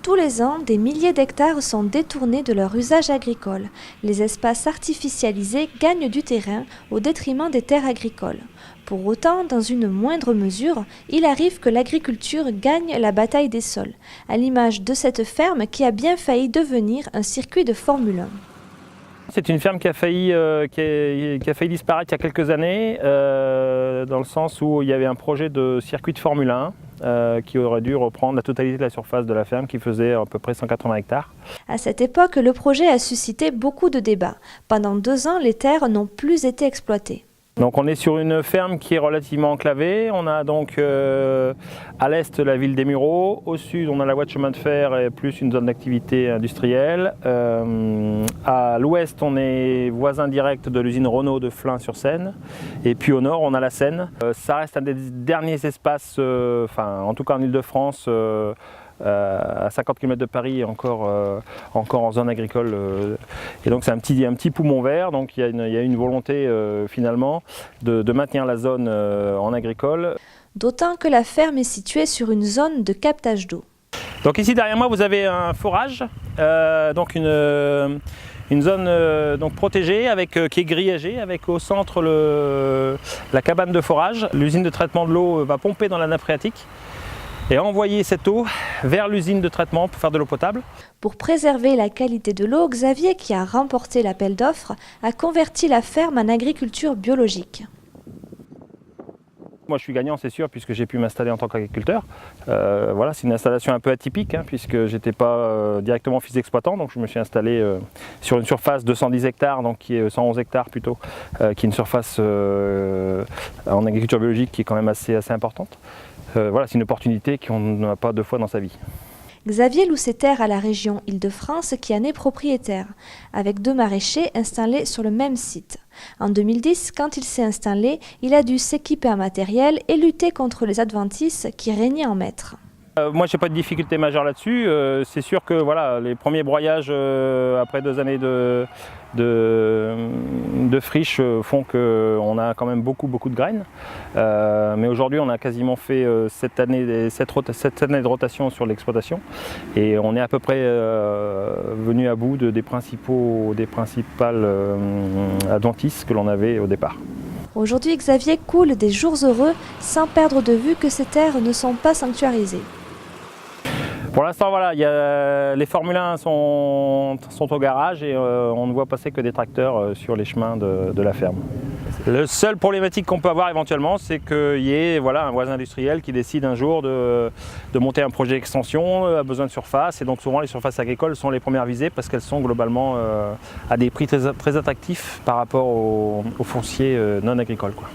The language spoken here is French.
Tous les ans, des milliers d'hectares sont détournés de leur usage agricole. Les espaces artificialisés gagnent du terrain au détriment des terres agricoles. Pour autant, dans une moindre mesure, il arrive que l'agriculture gagne la bataille des sols, à l'image de cette ferme qui a bien failli devenir un circuit de Formule 1. C'est une ferme qui a failli disparaître il y a quelques années, dans le sens où il y avait un projet de circuit de Formule 1 qui aurait dû reprendre la totalité de la surface de la ferme qui faisait à peu près 180 hectares. À cette époque, le projet a suscité beaucoup de débats. Pendant 2 ans, les terres n'ont plus été exploitées. Donc on est sur une ferme qui est relativement enclavée. On a donc à l'est la ville des Mureaux, au sud on a la voie de chemin de fer et plus une zone d'activité industrielle. À l'ouest on est voisin direct de l'usine Renault de Flins-sur-Seine. Et puis au nord on a la Seine. Ça reste un des derniers espaces, en tout cas en Île-de-France, à 50 km de Paris, encore en zone agricole. Et donc c'est un petit poumon vert, donc il y a une volonté finalement de maintenir la zone en agricole. D'autant que la ferme est située sur une zone de captage d'eau. Donc ici derrière moi vous avez un forage, donc une zone donc protégée qui est grillagée avec au centre la cabane de forage. L'usine de traitement de l'eau va pomper dans la nappe phréatique et envoyer cette eau vers l'usine de traitement pour faire de l'eau potable. Pour préserver la qualité de l'eau, Xavier, qui a remporté l'appel d'offres, a converti la ferme en agriculture biologique. Moi je suis gagnant, c'est sûr, puisque j'ai pu m'installer en tant qu'agriculteur. Voilà, c'est une installation un peu atypique, puisque je n'étais pas directement fils d'exploitant, donc je me suis installé sur une surface de 110 hectares, donc qui est 111 hectares plutôt, qui est une surface en agriculture biologique qui est quand même assez importante. Voilà, c'est une opportunité qu'on n'a pas 2 fois dans sa vie. Xavier loue ses terres à la région Île-de-France qui en est propriétaire, avec 2 maraîchers installés sur le même site. En 2010, quand il s'est installé, il a dû s'équiper en matériel et lutter contre les adventices qui régnaient en maître. Moi, je n'ai pas de difficulté majeure là-dessus. C'est sûr que voilà, les premiers broyages après 2 années de friche font qu'on a quand même beaucoup de graines. Mais aujourd'hui, on a quasiment fait 7 années de rotation sur l'exploitation et on est à peu près venu à bout des principales adventices que l'on avait au départ. Aujourd'hui, Xavier coule des jours heureux sans perdre de vue que ces terres ne sont pas sanctuarisées. Pour l'instant, voilà, les Formule 1 sont au garage et on ne voit passer que des tracteurs sur les chemins de la ferme. La seule problématique qu'on peut avoir éventuellement, c'est qu'il y ait un voisin industriel qui décide un jour de monter un projet d'extension, a besoin de surface, et donc souvent les surfaces agricoles sont les premières visées parce qu'elles sont globalement à des prix très attractifs par rapport aux fonciers non agricoles, quoi.